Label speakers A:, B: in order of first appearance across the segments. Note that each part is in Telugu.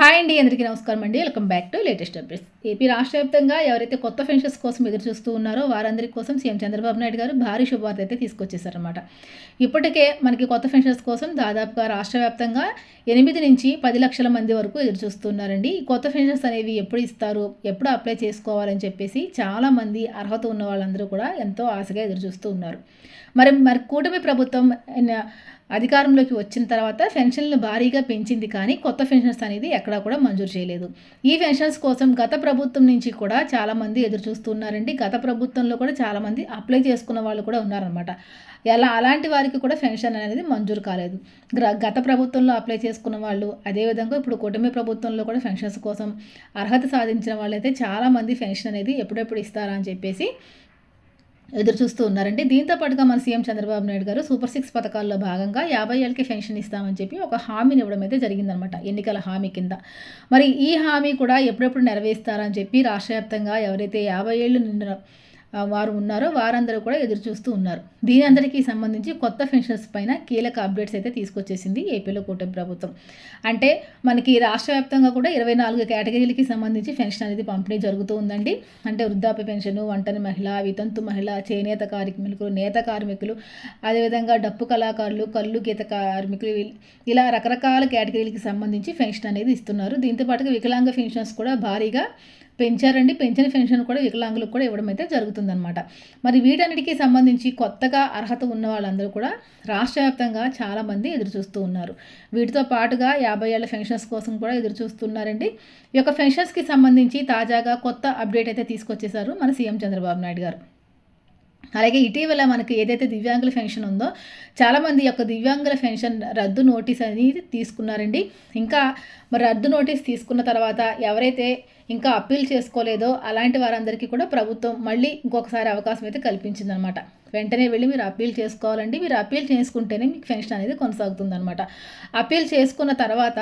A: హాయ్ అండి, అందరికీ నమస్కారం అండి. Welcome back to latest updates. AP రాష్ట్ర వ్యాప్తంగా ఎవరైతే కొత్త పెన్షన్స్ కోసం ఎదురు చూస్తూ ఉన్నారో వారందరి కోసం సీఎం చంద్రబాబు నాయుడు గారు భారీ శుభవార్త అయితే తీసుకొచ్చేసారనమాట. ఇప్పటికే మనకి కొత్త పెన్షన్స్ కోసం దాదాపుగా రాష్ట్ర వ్యాప్తంగా 8 నుంచి 10 లక్షల మంది వరకు ఎదురు చూస్తున్నారండి. ఈ కొత్త పెన్షన్స్ అనేవి ఎప్పుడు ఇస్తారు, ఎప్పుడు అప్లై చేసుకోవాలని చెప్పేసి చాలామంది అర్హత ఉన్న వాళ్ళందరూ కూడా ఎంతో ఆశగా ఎదురు చూస్తూ ఉన్నారు. మరి కూటమి ప్రభుత్వం అధికారంలోకి వచ్చిన తర్వాత పెన్షన్లు భారీగా పెంచింది, కానీ కొత్త పెన్షన్స్ అనేది ఎక్కడా కూడా మంజూరు చేయలేదు. ఈ పెన్షన్స్ కోసం గత ప్రభుత్వం నుంచి కూడా చాలామంది ఎదురు చూస్తున్నారండి. గత ప్రభుత్వంలో కూడా చాలామంది అప్లై చేసుకున్న వాళ్ళు కూడా ఉన్నారనమాట. అలాంటి వారికి కూడా పెన్షన్ అనేది మంజూరు కాలేదు. గత ప్రభుత్వంలో అప్లై చేసుకున్న వాళ్ళు, అదేవిధంగా ఇప్పుడు కూటమి ప్రభుత్వంలో కూడా పెన్షన్స్ కోసం అర్హత సాధించిన వాళ్ళైతే చాలామంది పెన్షన్ అనేది ఎప్పుడెప్పుడు ఇస్తారా అని చెప్పేసి ఎదురు చూస్తూ ఉన్నారండి. దీంతో పాటుగా మన సీఎం చంద్రబాబు నాయుడు గారు సూపర్ 6 పథకాల్లో భాగంగా 50 ఏళ్ళకి పెన్షన్ ఇస్తామని చెప్పి ఒక హామీని ఇవ్వడం అయితే జరిగిందనమాట, ఎన్నికల హామీ కింద. మరి ఈ హామీ కూడా ఎప్పుడెప్పుడు నెరవేరుస్తారని చెప్పి రాష్ట్ర వ్యాప్తంగా ఎవరైతే 50 ఏళ్ళు నిండిన వారు ఉన్నారో వారందరూ కూడా ఎదురు చూస్తూ ఉన్నారు. దీని అందరికీ సంబంధించి కొత్త పెన్షన్స్ పైన కీలక అప్డేట్స్ అయితే తీసుకొచ్చేసింది ఏపీలో కూటమి ప్రభుత్వం. అంటే మనకి రాష్ట్ర వ్యాప్తంగా కూడా 24 కేటగిరీలకి సంబంధించి పెన్షన్ అనేది పంపిణీ జరుగుతూ ఉందండి. అంటే వృద్ధాప్య పెన్షన్, ఒంటరి మహిళ, వితంతు మహిళ, చేనేత కార్మికులు, నేత కార్మికులు, అదేవిధంగా డప్పు కళాకారులు, కళ్ళు గీత కార్మికులు, ఇలా రకరకాల కేటగిరీలకి సంబంధించి పెన్షన్ అనేది ఇస్తున్నారు. దీంతో పాటుగా వికలాంగ పెన్షన్స్ కూడా భారీగా పెంచారండి. పెంచిన పెన్షన్ కూడా వికలాంగులకు కూడా ఇవ్వడం అయితే జరుగుతుందన్నమాట. మరి వీటన్నిటికీ సంబంధించి కొత్తగా అర్హత ఉన్న వాళ్ళందరూ కూడా రాష్ట్ర వ్యాప్తంగా చాలామంది ఎదురు చూస్తూ ఉన్నారు. వీటితో పాటుగా 50 ఏళ్ల పెన్షన్స్ కోసం కూడా ఎదురు చూస్తున్నారండి. ఈ యొక్క పెన్షన్స్కి సంబంధించి తాజాగా కొత్త అప్డేట్ అయితే తీసుకొచ్చేశారు మన సీఎం చంద్రబాబు నాయుడు గారు. అలాగే ఇటీవల మనకి ఏదైతే దివ్యాంగుల పెన్షన్ ఉందో చాలామంది యొక్క దివ్యాంగుల పెన్షన్ రద్దు నోటీస్ అనేది తీసుకున్నారండి. ఇంకా మరి రద్దు నోటీస్ తీసుకున్న తర్వాత ఎవరైతే ఇంకా అప్పీల్ చేసుకోలేదో అలాంటి వారందరికీ కూడా ప్రభుత్వం మళ్ళీ ఇంకొకసారి అవకాశం అయితే కల్పించిందనమాట. వెంటనే వెళ్ళి మీరు అప్పీల్ చేసుకోవాలండి. మీరు అప్పీల్ చేసుకుంటేనే మీకు పెన్షన్ అనేది కొనసాగుతుందనమాట. అప్పీల్ చేసుకున్న తర్వాత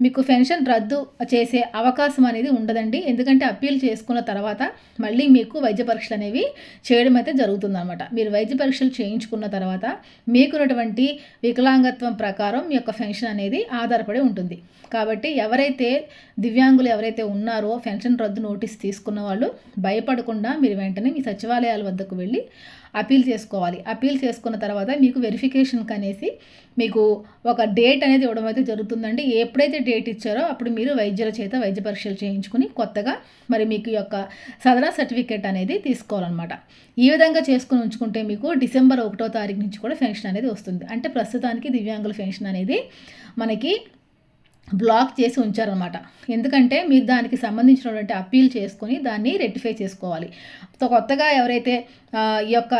A: మీకు పెన్షన్ రద్దు చేసే అవకాశం అనేది ఉండదండి. ఎందుకంటే అప్పీల్ చేసుకున్న తర్వాత మళ్ళీ మీకు వైద్య పరీక్షలు అనేవి చేయడం అయితే జరుగుతుందనమాట. మీరు వైద్య పరీక్షలు చేయించుకున్న తర్వాత మీకున్నటువంటి వికలాంగత్వం ప్రకారం మీ యొక్క పెన్షన్ అనేది ఆధారపడి ఉంటుంది. కాబట్టి ఎవరైతే దివ్యాంగులు ఎవరైతే ఉన్నారో పెన్షన్ రద్దు నోటీస్ తీసుకున్న వాళ్ళు భయపడకుండా మీరు వెంటనే మీ సచివాలయాల వద్దకు వెళ్ళి అప్పీల్ చేసుకోవాలి. అప్పీల్ చేసుకున్న తర్వాత మీకు వెరిఫికేషన్కి అనేసి మీకు ఒక డేట్ అనేది ఇవ్వడం అయితే జరుగుతుందండి. ఎప్పుడైతే డేట్ ఇచ్చారో అప్పుడు మీరు వైద్యుల చేత వైద్య పరీక్షలు చేయించుకుని కొత్తగా మరి మీకు యొక్క సదరా సర్టిఫికేట్ అనేది తీసుకోవాలన్నమాట. ఈ విధంగా చేసుకుని ఉంచుకుంటే మీకు డిసెంబర్ 1వ తారీఖు నుంచి కూడా పెన్షన్ అనేది వస్తుంది. అంటే ప్రస్తుతానికి దివ్యాంగుల పెన్షన్ అనేది మనకి బ్లాక్ చేసి ఉంచారనమాట. ఎందుకంటే మీరు దానికి సంబంధించినటువంటి అప్పీల్ చేసుకొని దాన్ని రెక్టిఫై చేసుకోవాలి. కొత్తగా ఎవరైతే ఈ యొక్క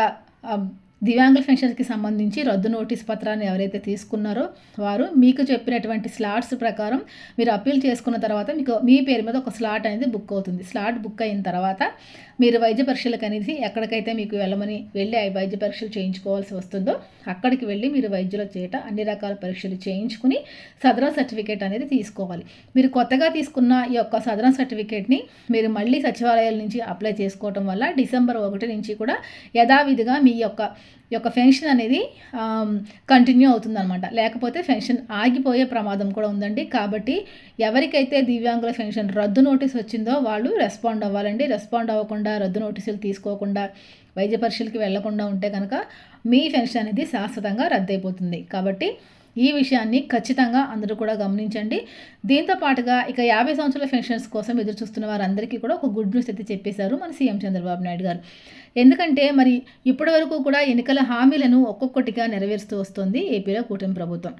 A: దివ్యాంగుల పెన్షన్కి సంబంధించి రద్దు నోటీస్ పత్రాన్ని ఎవరైతే తీసుకున్నారో వారు మీకు చెప్పినటువంటి స్లాట్స్ ప్రకారం మీరు అప్పీల్ చేసుకున్న తర్వాత మీకు మీ పేరు మీద ఒక స్లాట్ అనేది బుక్ అవుతుంది. స్లాట్ బుక్ అయిన తర్వాత మీరు వైద్య పరీక్షలకు అనేది ఎక్కడికైతే మీకు వెళ్ళి ఆ వైద్య పరీక్షలు చేయించుకోవాల్సి వస్తుందో అక్కడికి వెళ్ళి మీరు వైద్యుల చేత అన్ని రకాల పరీక్షలు చేయించుకుని సదరం సర్టిఫికేట్ అనేది తీసుకోవాలి. మీరు కొత్తగా తీసుకున్న ఈ యొక్క సదరం సర్టిఫికేట్ని మీరు మళ్ళీ సచివాలయాల నుంచి అప్లై చేసుకోవడం వల్ల డిసెంబర్ 1 నుంచి కూడా యథావిధిగా మీ యొక్క పెన్షన్ అనేది కంటిన్యూ అవుతుందన్నమాట. లేకపోతే పెన్షన్ ఆగిపోయే ప్రమాదం కూడా ఉందండి. కాబట్టి ఎవరికైతే దివ్యాంగుల పెన్షన్ రద్దు నోటీస్ వచ్చిందో వాళ్ళు రెస్పాండ్ అవ్వాలండి. రెస్పాండ్ అవ్వకుండా రద్దు నోటీసులు తీసుకోకుండా వైద్య పరీక్షలకి వెళ్లకుండా ఉంటే కనుక మీ పెన్షన్ అనేది శాశ్వతంగా రద్దయిపోతుంది. కాబట్టి ఈ విషయాన్ని ఖచ్చితంగా అందరూ కూడా గమనించండి. దీంతో పాటుగా ఇక 50 సంవత్సరాల పెన్షన్స్ కోసం ఎదురు చూస్తున్న వారందరికీ కూడా ఒక గుడ్ న్యూస్ అయితే చెప్పేశారు మన సీఎం చంద్రబాబు నాయుడు గారు. ఎందుకంటే మరి ఇప్పటి వరకు కూడా ఎన్నికల హామీలను ఒక్కొక్కటిగా నెరవేరుస్తూ వస్తుంది ఏపీలో కూటమి ప్రభుత్వం.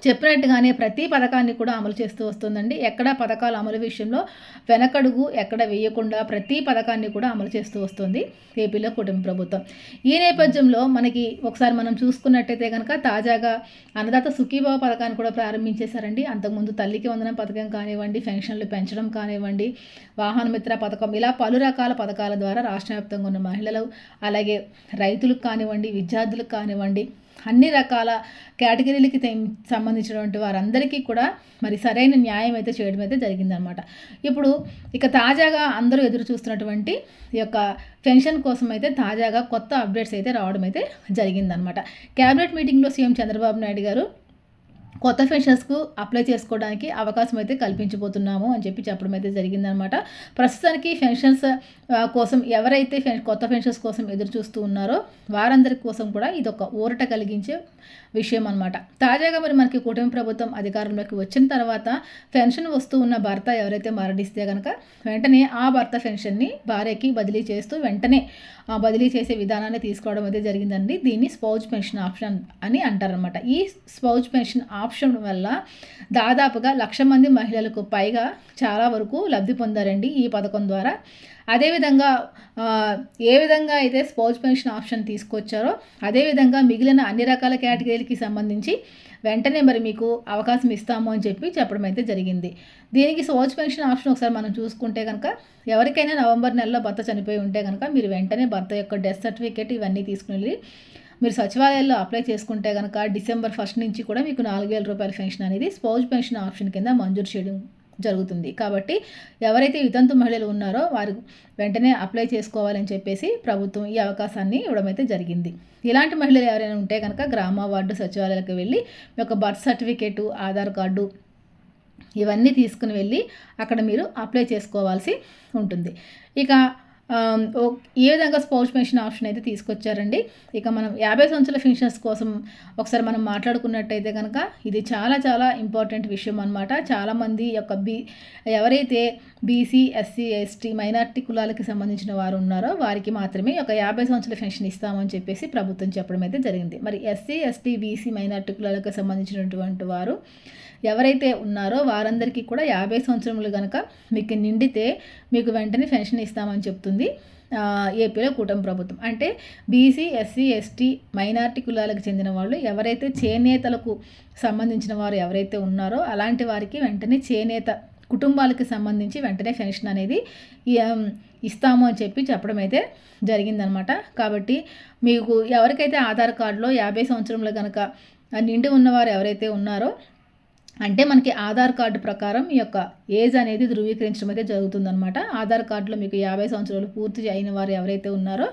A: చెప్పినట్టుగానే ప్రతి పథకాన్ని కూడా అమలు చేస్తూ వస్తుందండి. ఎక్కడ పథకాల అమలు విషయంలో వెనకడుగు ఎక్కడ వేయకుండా ప్రతి పథకాన్ని కూడా అమలు చేస్తూ వస్తుంది ఏపీలో కూటమి ప్రభుత్వం. ఈ నేపథ్యంలో మనకి ఒకసారి మనం చూసుకున్నట్టయితే కనుక తాజాగా అన్నదాత సుఖీభావ పథకాన్ని కూడా ప్రారంభించేశారండి. అంతకుముందు తల్లికి వందనం పథకం కానివ్వండి, పెన్షన్లు పెంచడం కానివ్వండి, వాహన మిత్ర పథకం, ఇలా పలు రకాల పథకాల ద్వారా రాష్ట్ర వ్యాప్తంగా ఉన్న మహిళలు, అలాగే రైతులకు కానివ్వండి, విద్యార్థులకు కానివ్వండి, అన్ని రకాల కేటగిరీలకి సంబంధించినటువంటి వారందరికీ కూడా మరి సరైన న్యాయం అయితే చేయడం అయితే జరిగిందనమాట. ఇప్పుడు ఇక తాజాగా అందరూ ఎదురు చూస్తున్నటువంటి ఈ యొక్క పెన్షన్ కోసం అయితే తాజాగా కొత్త అప్డేట్స్ అయితే రావడం అయితే జరిగిందనమాట. క్యాబినెట్ మీటింగ్లో సీఎం చంద్రబాబు నాయుడు గారు కొత్త పెన్షన్స్‌కు అప్లై చేసుకోవడానికి అవకాశం అయితే కల్పించబోతున్నాము అని చెప్పడం అయితే జరిగిందనమాట. ప్రస్తుతానికి పెన్షన్స్ కోసం ఎవరైతే కొత్త పెన్షన్స్ కోసం ఎదురు చూస్తూ ఉన్నారో వారందరి కోసం కూడా ఇదొక ఊరట కలిగించే విషయం అనమాట. తాజాగా మరి మనకి కూటమి ప్రభుత్వం అధికారంలోకి వచ్చిన తర్వాత పెన్షన్ వస్తూ ఉన్న భర్త ఎవరైతే మరణిస్తే కనుక వెంటనే ఆ భర్త పెన్షన్ని భార్యకి బదిలీ చేస్తూ వెంటనే బదిలీ చేసే విధానాన్ని తీసుకోవడం అయితే జరిగిందండి. దీన్ని స్పౌజ్ పెన్షన్ ఆప్షన్ అని అంటారనమాట. ఈ స్పౌజ్ పెన్షన్ ఆప్షన్ వల్ల దాదాపుగా 1,00,000 మంది మహిళలకు పైగా చాలా వరకు లబ్ధి పొందారండి ఈ పథకం ద్వారా. అదేవిధంగా ఏ విధంగా అయితే స్పౌజ్ పెన్షన్ ఆప్షన్ తీసుకొచ్చారో అదేవిధంగా మిగిలిన అన్ని రకాల కేటగిరీలకి సంబంధించి వెంటనే మరి మీకు అవకాశం ఇస్తాము అని చెప్పడం అయితే జరిగింది. దీనికి స్పౌజ్ పెన్షన్ ఆప్షన్ ఒకసారి మనం చూసుకుంటే కనుక ఎవరికైనా నవంబర్ నెలలో భర్త చనిపోయి ఉంటే కనుక మీరు వెంటనే భర్త యొక్క డెత్ సర్టిఫికేట్ ఇవన్నీ తీసుకుని వెళ్ళి మీరు సచివాలయాల్లో అప్లై చేసుకుంటే కనుక డిసెంబర్ 1 నుంచి కూడా మీకు 4,000 రూపాయల పెన్షన్ అనేది స్పౌజ్ పెన్షన్ ఆప్షన్ కింద మంజూరు చేయడం జరుగుతుంది. కాబట్టి ఎవరైతే వితంతు మహిళలు ఉన్నారో వారు వెంటనే అప్లై చేసుకోవాలని చెప్పేసి ప్రభుత్వం ఈ అవకాశాన్ని ఇవ్వడం అయితే జరిగింది. ఇలాంటి మహిళలు ఎవరైనా ఉంటే కనుక గ్రామ వార్డు సచివాలయాలకు వెళ్ళి మీ యొక్క బర్త్ సర్టిఫికేటు, ఆధార్ కార్డు ఇవన్నీ తీసుకుని వెళ్ళి అక్కడ మీరు అప్లై చేసుకోవాల్సి ఉంటుంది. ఇక ఈ విధంగా స్పౌజ్ పెన్షన్ ఆప్షన్ అయితే తీసుకొచ్చారండి. ఇక మనం 50 సంవత్సరాల పెన్షన్స్ కోసం ఒకసారి మనం మాట్లాడుకున్నట్టయితే కనుక ఇది చాలా చాలా ఇంపార్టెంట్ విషయం అనమాట. చాలామంది యొక్క ఎవరైతే బీసీ, ఎస్సీ, ఎస్టీ, మైనార్టీ కులాలకి సంబంధించిన వారు ఉన్నారో వారికి మాత్రమే ఒక 50 సంవత్సరాల పెన్షన్ ఇస్తామని చెప్పేసి ప్రభుత్వం చెప్పడం అయితే జరిగింది. మరి ఎస్సీ, ఎస్టీ, బీసీ, మైనార్టీ కులాలకు సంబంధించినటువంటి వారు ఎవరైతే ఉన్నారో వారందరికీ కూడా 50 సంవత్సరములు కనుక మీకు నిండితే మీకు వెంటనే పెన్షన్ ఇస్తామని చెప్తుంది ఏపీలో కూటమి ప్రభుత్వం. అంటే బీసీ, ఎస్సీ, ఎస్టీ, మైనార్టీ కులాలకు చెందిన వాళ్ళు ఎవరైతే చేనేతలకు సంబంధించిన వారు ఎవరైతే ఉన్నారో అలాంటి వారికి వెంటనే చేనేత కుటుంబాలకు సంబంధించి వెంటనే పెన్షన్ అనేది ఇస్తాము అని చెప్పడం అయితే జరిగిందనమాట. కాబట్టి మీకు ఎవరికైతే ఆధార్ కార్డులో 50 సంవత్సరంలో కనుక నిండి ఉన్నవారు ఎవరైతే ఉన్నారో అంటే మనకి ఆధార్ కార్డు ప్రకారం ఈ యొక్క ఏజ్ అనేది ధృవీకరించడం అయితే జరుగుతుందనమాట. ఆధార్ కార్డులో మీకు 50 సంవత్సరాలు పూర్తి అయిన వారు ఎవరైతే ఉన్నారో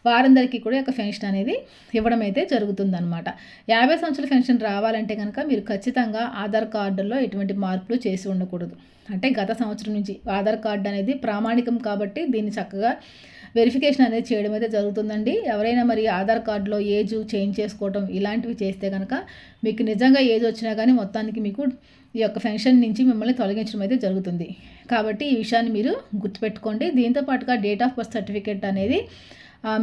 A: వారందరికీ కూడా యొక్క పెన్షన్ అనేది ఇవ్వడం అయితే జరుగుతుందనమాట. 50 సంవత్సరాల పెన్షన్ రావాలంటే కనుక మీరు ఖచ్చితంగా ఆధార్ కార్డుల్లో ఎటువంటి మార్పులు చేసి ఉండకూడదు. అంటే గత సంవత్సరం నుంచి ఆధార్ కార్డు అనేది ప్రామాణికం కాబట్టి దీన్ని చక్కగా వెరిఫికేషన్ అనేది చేయడం అయితే జరుగుతుందండి. ఎవరైనా మరి ఆధార్ కార్డులో ఏజ్ చేంజ్ చేసుకోవడం ఇలాంటివి చేస్తే కనుక మీకు నిజంగా ఏజ్ వచ్చినా కానీ మొత్తానికి మీకు ఈ యొక్క పెన్షన్ నుంచి మిమ్మల్ని తొలగించడం అయితే జరుగుతుంది. కాబట్టి ఈ విషయాన్ని మీరు గుర్తుపెట్టుకోండి. దీంతో పాటుగా డేట్ ఆఫ్ బర్త్ సర్టిఫికేట్ అనేది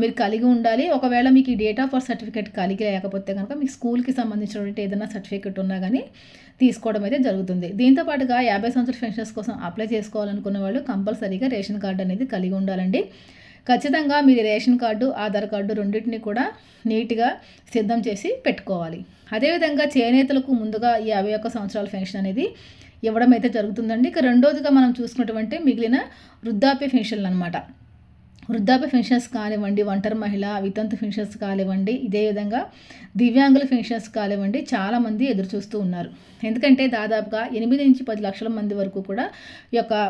A: మీరు కలిగి ఉండాలి. ఒకవేళ మీకు ఈ డేట్ ఆఫ్ బర్త్ సర్టిఫికేట్ కలిగి లేకపోతే కనుక మీకు స్కూల్కి సంబంధించినటువంటి ఏదైనా సర్టిఫికేట్ ఉన్నా కానీ తీసుకోవడం అయితే జరుగుతుంది. దీంతో పాటుగా 50 సంవత్సరాల పెన్షన్స్ కోసం అప్లై చేసుకోవాలనుకున్న వాళ్ళు కంపల్సరీగా రేషన్ కార్డు అనేది కలిగి ఉండాలండి. ఖచ్చితంగా మీరు రేషన్ కార్డు, ఆధార్ కార్డు రెండింటిని కూడా నీట్గా సిద్ధం చేసి పెట్టుకోవాలి. అదేవిధంగా చేనేతలకు ముందుగా ఈ 51 సంవత్సరాల పెన్షన్ అనేది ఇవ్వడం అయితే జరుగుతుందండి. ఇక రెండోదిగా మనం చూసుకున్నటువంటి మిగిలిన వృద్ధాప్య పెన్షన్లు అనమాట. వృద్ధాప్య పెన్షన్స్ కానివ్వండి, ఒంటరి మహిళ, వితంతు పెన్షన్స్ కానివ్వండి, ఇదే విధంగా దివ్యాంగుల పెన్షన్స్ కానివ్వండి చాలామంది ఎదురు చూస్తూ ఉన్నారు. ఎందుకంటే దాదాపుగా 8 నుంచి 10 లక్షల మంది వరకు కూడా ఈ యొక్క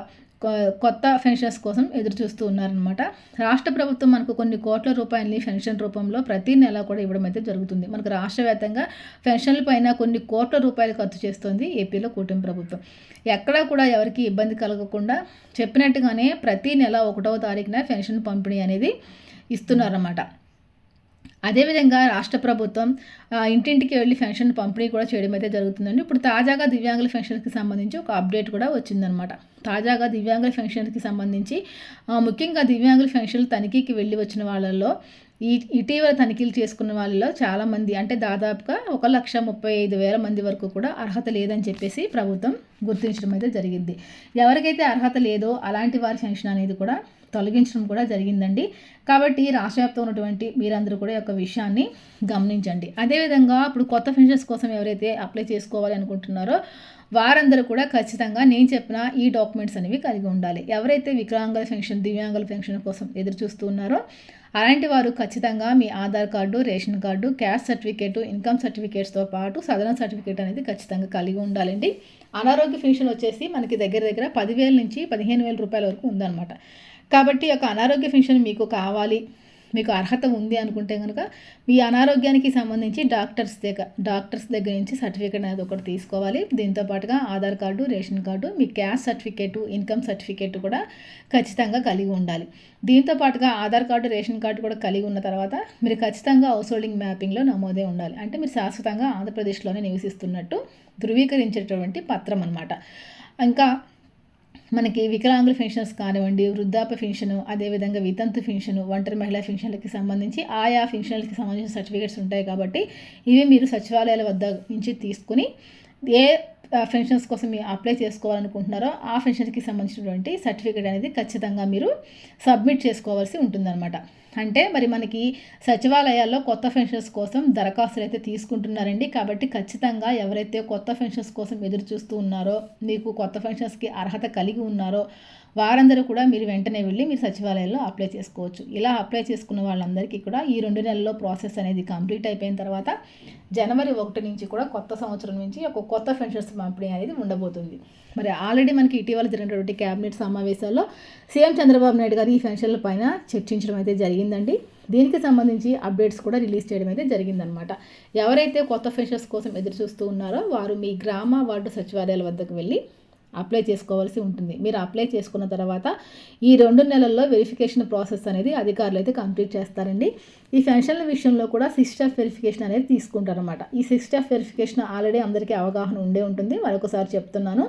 A: కొత్త పెన్షన్స్ కోసం ఎదురు చూస్తూ ఉన్నారనమాట. రాష్ట్ర ప్రభుత్వం మనకు కొన్ని కోట్ల రూపాయలని పెన్షన్ రూపంలో ప్రతి నెల కూడా ఇవ్వడం అయితే జరుగుతుంది. మనకు రాష్ట్ర వ్యాప్తంగా పెన్షన్ల పైన కొన్ని కోట్ల రూపాయలు ఖర్చు చేస్తుంది ఏపీలో కూటమి ప్రభుత్వం. ఎక్కడా కూడా ఎవరికి ఇబ్బంది కలగకుండా చెప్పినట్టుగానే ప్రతి నెల 1వ తారీఖున పెన్షన్ పంపిణీ అనేది ఇస్తున్నారన్నమాట. అదేవిధంగా రాష్ట్ర ప్రభుత్వం ఇంటింటికి వెళ్ళి పెన్షన్ పంపిణీ కూడా చేయడం అయితే జరుగుతుందండి. ఇప్పుడు తాజాగా దివ్యాంగుల పెన్షన్కి సంబంధించి ఒక అప్డేట్ కూడా వచ్చిందనమాట. తాజాగా దివ్యాంగుల పెన్షన్కి సంబంధించి ముఖ్యంగా దివ్యాంగుల పెన్షన్లు తనిఖీకి వెళ్ళి వచ్చిన వాళ్ళల్లో ఇటీవల తనిఖీలు చేసుకున్న వాళ్ళలో చాలామంది అంటే దాదాపుగా 1,35,000 మంది వరకు కూడా అర్హత లేదని చెప్పేసి ప్రభుత్వం గుర్తించడం అయితే జరిగింది. ఎవరికైతే అర్హత లేదో అలాంటి వారి పెన్షన్ అనేది కూడా తొలగించడం కూడా జరిగిందండి. కాబట్టి రాష్ట్ర వ్యాప్తంగా ఉన్నటువంటి మీరందరూ కూడా ఒక విషయాన్ని గమనించండి. అదేవిధంగా ఇప్పుడు కొత్త పెన్షన్స్ కోసం ఎవరైతే అప్లై చేసుకోవాలి అనుకుంటున్నారో వారందరూ కూడా ఖచ్చితంగా నేను చెప్పిన ఈ డాక్యుమెంట్స్ అనేవి కలిగి ఉండాలి. ఎవరైతే వికలాంగుల పెన్షన్, దివ్యాంగుల పెన్షన్ కోసం ఎదురు చూస్తూ ఉన్నారో అలాంటి వారు ఖచ్చితంగా మీ Aadhaar card, ration card, caste certificate, income సర్టిఫికేట్స్తో పాటు సదరన్ సర్టిఫికేట్ అనేది ఖచ్చితంగా కలిగి ఉండాలండి. అనారోగ్య పెన్షన్ వచ్చేసి మనకి దగ్గర 10,000 నుంచి 15,000 రూపాయల వరకు ఉందన్నమాట. కాబట్టి ఒక అనారోగ్య పెన్షన్ మీకు కావాలి, మీకు అర్హత ఉంది అనుకుంటే కనుక మీ అనారోగ్యానికి సంబంధించి డాక్టర్స్ దగ్గర నుంచి సర్టిఫికేట్ అనేది ఒకటి తీసుకోవాలి. దీంతోపాటుగా ఆధార్ కార్డు, రేషన్ కార్డు, మీ క్యాస్ట్ సర్టిఫికేటు, ఇన్కమ్ సర్టిఫికేట్ కూడా ఖచ్చితంగా కలిగి ఉండాలి. దీంతోపాటుగా ఆధార్ కార్డు, రేషన్ కార్డు కూడా కలిగి ఉన్న తర్వాత మీరు ఖచ్చితంగా హౌస్ హోల్డింగ్ మ్యాపింగ్లో నమోదే ఉండాలి. అంటే మీరు శాశ్వతంగా ఆంధ్రప్రదేశ్లోనే నివసిస్తున్నట్టు ధృవీకరించేటటువంటి పత్రం అన్నమాట. ఇంకా మనకి వికలాంగుల పెన్షన్స్ కానివ్వండి, వృద్ధాప్య పెన్షను, అదేవిధంగా వితంతు పెన్షను, ఒంటరి మహిళా పెన్షన్లకి సంబంధించి ఆయా పెన్షన్లకి సంబంధించిన సర్టిఫికేట్స్ ఉంటాయి కాబట్టి ఇవి మీరు సచివాలయాల వద్ద నుంచి తీసుకుని ఏ పెన్షన్స్ కోసం మీరు అప్లై చేసుకోవాలనుకుంటున్నారో ఆ పెన్షన్కి సంబంధించినటువంటి సర్టిఫికేట్ అనేది ఖచ్చితంగా మీరు సబ్మిట్ చేసుకోవాల్సి ఉంటుందన్నమాట. అంటే మరి మనకి సచివాలయాల్లో కొత్త పెన్షన్స్ కోసం దరఖాస్తులు అయితే తీసుకుంటున్నారండి. కాబట్టి ఖచ్చితంగా ఎవరైతే కొత్త పెన్షన్స్ కోసం ఎదురు చూస్తూ ఉన్నారో, మీకు కొత్త పెన్షన్స్కి అర్హత కలిగి ఉన్నారో వారందరూ కూడా మీరు వెంటనే వెళ్ళి మీరు సచివాలయంలో అప్లై చేసుకోవచ్చు. ఇలా అప్లై చేసుకున్న వాళ్ళందరికీ కూడా ఈ 2 నెలల్లో ప్రాసెస్ అనేది కంప్లీట్ అయిపోయిన తర్వాత జనవరి 1 నుంచి కూడా కొత్త సంవత్సరం నుంచి ఒక కొత్త పెన్షన్స్ పంపిణీ అనేది ఉండబోతుంది. మరి ఆల్రెడీ మనకి ఇటీవల జరిగినటువంటి క్యాబినెట్ సమావేశాల్లో సీఎం చంద్రబాబు నాయుడు గారు ఈ పెన్షన్ల పైన చర్చించడం అయితే జరిగిందండి. దీనికి సంబంధించి అప్డేట్స్ కూడా రిలీజ్ చేయడం అయితే జరిగిందనమాట. ఎవరైతే కొత్త పెన్షన్స్ కోసం ఎదురు చూస్తూ ఉన్నారో వారు మీ గ్రామ వార్డు సచివాలయాల వద్దకు వెళ్ళి అప్లై చేసుకోవాల్సి ఉంటుంది. మీరు అప్లై చేసుకున్న తర్వాత ఈ 2 నెలల్లో వెరిఫికేషన్ ప్రాసెస్ అనేది అధికారులు అయితే కంప్లీట్ చేస్తారండి. ఈ పెన్షన్ల విషయంలో కూడా 6 స్టెప్ వెరిఫికేషన్ అనేది తీసుకుంటారన్నమాట. ఈ 6 స్టెప్ వెరిఫికేషన్ ఆల్రెడీ అందరికీ అవగాహన ఉండే ఉంటుంది. మరొకసారి చెప్తున్నాను,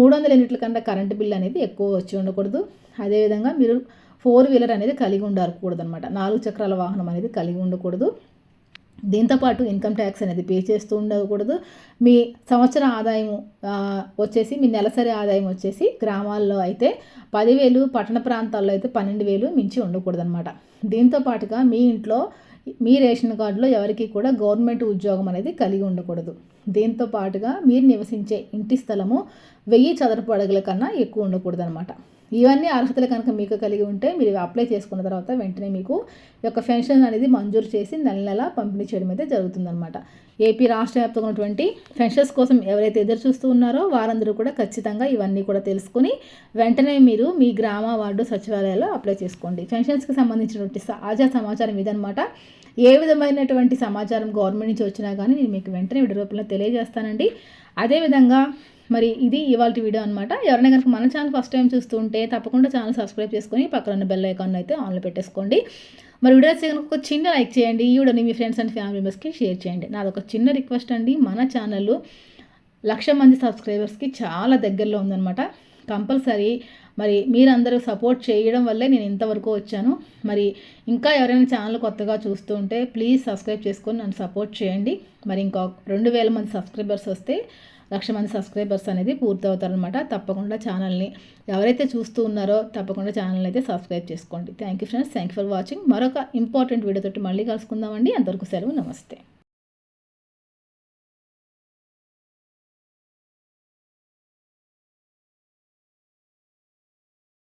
A: 300 యూనిట్ల కన్నా కరెంటు బిల్ అనేది ఎక్కువ వచ్చి ఉండకూడదు. అదేవిధంగా మీరు 4 వీలర్ అనేది కలిగి ఉండకూడదు అనమాట. 4 చక్రాల వాహనం అనేది కలిగి ఉండకూడదు. దీంతోపాటు ఇన్కమ్ ట్యాక్స్ అనేది పే చేస్తూ ఉండకూడదు. మీ సంవత్సర ఆదాయం వచ్చేసి మీ నెలసరి ఆదాయం వచ్చేసి గ్రామాల్లో అయితే 10,000, పట్టణ ప్రాంతాల్లో అయితే 12,000 మించి ఉండకూడదు అనమాట. దీంతోపాటుగా మీ ఇంట్లో మీ రేషన్ కార్డులో ఎవరికి కూడా గవర్నమెంట్ ఉద్యోగం అనేది కలిగి ఉండకూడదు. దీంతో పాటుగా మీరు నివసించే ఇంటి స్థలము 1000 చదరపు అడుగుల కన్నా ఎక్కువ ఉండకూడదు అనమాట. ఇవన్నీ అర్హతలు కనుక మీకు కలిగి ఉంటే మీరు అప్లై చేసుకున్న తర్వాత వెంటనే మీకు యొక్క పెన్షన్ అనేది మంజూరు చేసి నెల పంపిణీ చేయడం అయితే జరుగుతుందన్నమాట. ఏపీ రాష్ట్ర వ్యాప్తంగా ఉన్నటువంటి పెన్షన్స్ కోసం ఎవరైతే ఎదురు చూస్తూ ఉన్నారో వారందరూ కూడా ఖచ్చితంగా ఇవన్నీ కూడా తెలుసుకుని వెంటనే మీరు మీ గ్రామ వార్డు సచివాలయాల్లో అప్లై చేసుకోండి. పెన్షన్స్కి సంబంధించినటువంటి తాజా సమాచారం ఇదనమాట. ఏ విధమైనటువంటి సమాచారం గవర్నమెంట్ నుంచి వచ్చినా కానీ నేను మీకు వెంటనే వీడియో రూపంలో తెలియజేస్తానండి. అదేవిధంగా మరి ఇది ఇవాళ వీడియో అనమాట. ఎవరైనా కనుక మన ఛానల్ ఫస్ట్ టైం చూస్తూ ఉంటే తప్పకుండా ఛానల్ సబ్స్క్రైబ్ చేసుకొని పక్కన ఉన్న బెల్ ఐకాన్ అయితే ఆన్లో పెట్టేసుకోండి. మరి వీడియోస్ కనుక ఒక చిన్న లైక్ చేయండి. ఈ వీడియోని మీ ఫ్రెండ్స్ అండ్ ఫ్యామిలీ మెంబర్స్కి షేర్ చేయండి. నాదొక చిన్న రిక్వెస్ట్ అండి, మన ఛానల్ 1,00,000 మంది సబ్స్క్రైబర్స్కి చాలా దగ్గరలో ఉందన్నమాట. కంపల్సరీ మరి మీరందరూ సపోర్ట్ చేయడం వల్లే నేను ఇంతవరకు వచ్చాను. మరి ఇంకా ఎవరైనా ఛానల్ కొత్తగా చూస్తూ ఉంటే ప్లీజ్ సబ్స్క్రైబ్ చేసుకొని నన్ను సపోర్ట్ చేయండి. మరి ఇంకా 2,000 మంది సబ్స్క్రైబర్స్ వస్తే 1,00,000 మంది సబ్స్క్రైబర్స్ అనేది పూర్తి అవుతారనమాట. తప్పకుండా ఛానల్ని ఎవరైతే చూస్తూ ఉన్నారో తప్పకుండా ఛానల్ని అయితే సబ్స్క్రైబ్ చేసుకోండి. Thank you friends, thank you for watching. మరొక ఇంపార్టెంట్ వీడియోతో మళ్ళీ కలుసుకుందామండి. అంతవరకు సెలవు, నమస్తే.